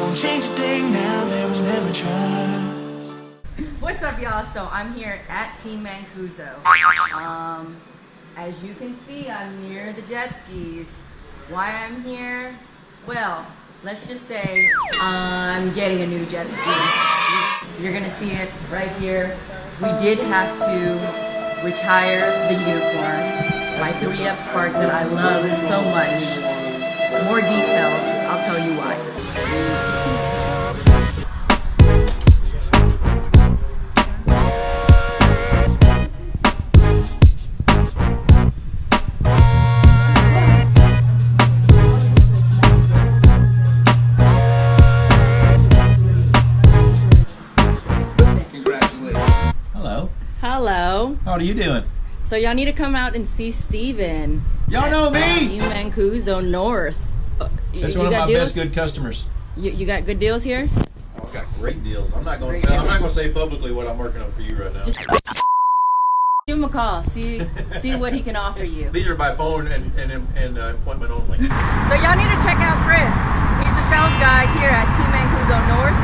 won't change a thing now, there was never trust. What's up, y'all? So I'm here at Team Mancuso. As you can see, I'm near the jet skis. Why I'm here? Well, let's just say I'm getting a new jet ski. You're gonna see it right here. We did have to retire the Unicorn, my 3-up Spark that I love so much. More details, I'll tell you why. Congratulations. Hello. Hello. How are you doing? So y'all need to come out and see Steven. Y'all know me! Team Mancuso North. That's one of my best good customers. You got good deals here? Oh, I've got great deals. I'm not going to say publicly what I'm working on for you right now. Just give him a call. See what he can offer you. These are by phone and appointment only. So y'all need to check out Chris. He's the sales guy here at Team Mancuso North.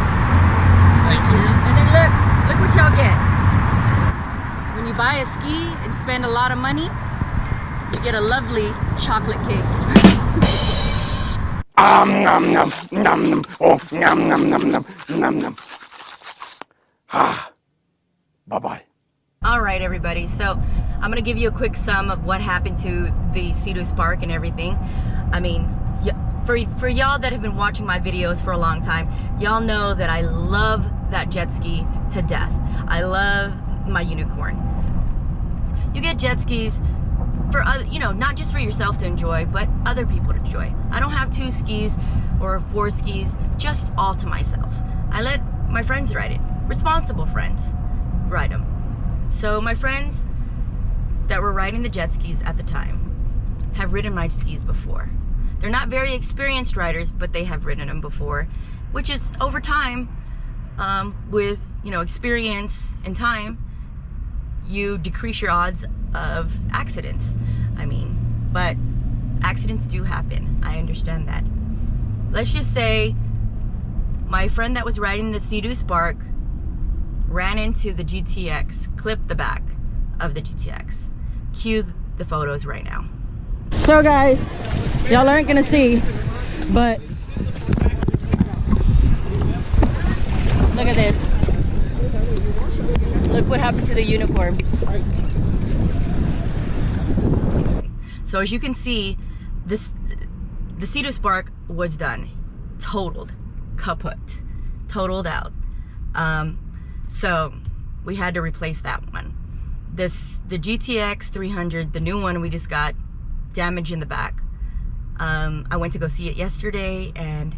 Thank you. And then look what y'all get. When you buy a ski and spend a lot of money, you get a lovely chocolate cake. Nom nom nom nom. Oh, nom nom nom nom nom nom. Ah. Bye-bye. All right, everybody. So I'm gonna give you a quick sum of what happened to the Seadoo Spark and everything. I mean, for y'all that have been watching my videos for a long time, y'all know that I love that jet ski to death. I love my Unicorn. You get jet skis for other, not just for yourself to enjoy, but other people to enjoy. I don't have 2 skis or 4 skis, just all to myself. I let my friends ride it, responsible friends ride them. So my friends that were riding the jet skis at the time have ridden my skis before. They're not very experienced riders, but they have ridden them before, which is over time, with experience and time, you decrease your odds of accidents. I mean, but accidents do happen. I understand that. Let's just say my friend that was riding the Seadoo Spark ran into the GTX, clipped the back of the GTX. Cue the photos right now. So guys, y'all aren't gonna see, but look at this. Look what happened to the Unicorn. So as you can see, the Seadoo Spark was done, totaled, kaput, totaled out. So we had to replace that one. The GTX 300, the new one we just got, damage in the back. I went to go see it yesterday, and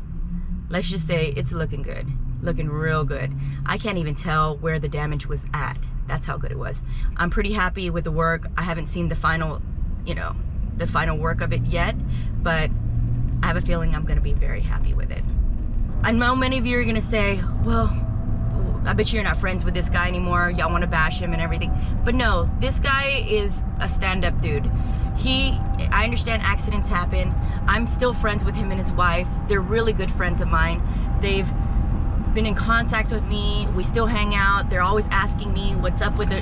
let's just say it's looking good, looking real good. I can't even tell where the damage was at. That's how good it was. I'm pretty happy with the work. I haven't seen the final, the final work of it yet, but I have a feeling I'm gonna be very happy with it. I know many of you are gonna say, well, I bet you're not friends with this guy anymore. Y'all wanna bash him and everything. But no, this guy is a stand-up dude. I understand accidents happen. I'm still friends with him and his wife. They're really good friends of mine. They've been in contact with me. We still hang out. They're always asking me what's up with the,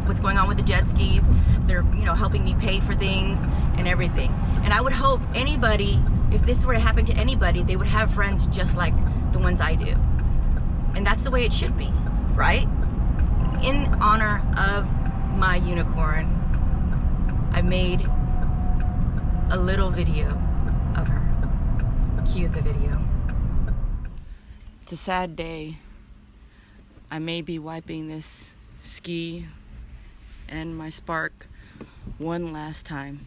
what's going on with the jet skis. They're, helping me pay for things and everything. And I would hope anybody, if this were to happen to anybody, they would have friends just like the ones I do. And that's the way it should be, right? In honor of my Unicorn, I made a little video of her. Cue the video. It's a sad day. I may be wiping this ski and my Spark one last time.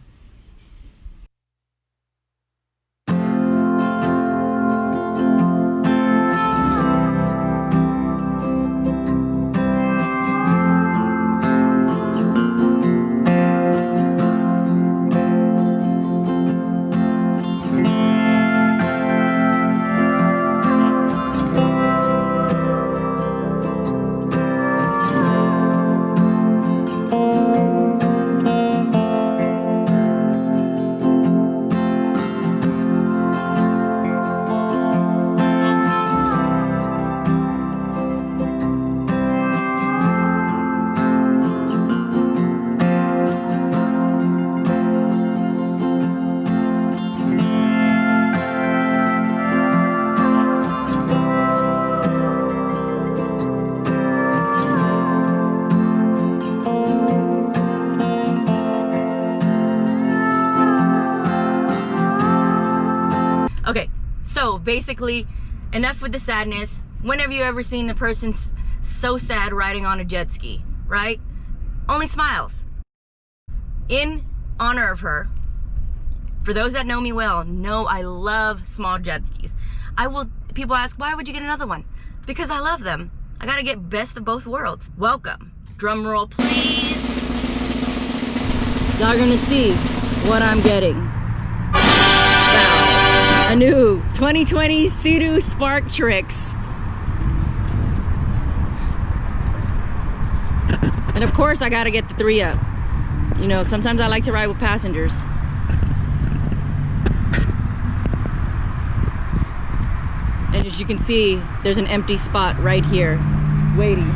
basically, enough with the sadness. When have you ever seen the person so sad riding on a jet ski, right? Only smiles. In honor of her, for those that know me well, know I love small jet skis. People ask, why would you get another one? Because I love them. I gotta get best of both worlds. Welcome. Drum roll, please. Y'all are gonna see what I'm getting. Wow. A new 2020 Seadoo Spark Trixx. And of course I gotta get the 3-up. You know, sometimes I like to ride with passengers. And as you can see, there's an empty spot right here, waiting.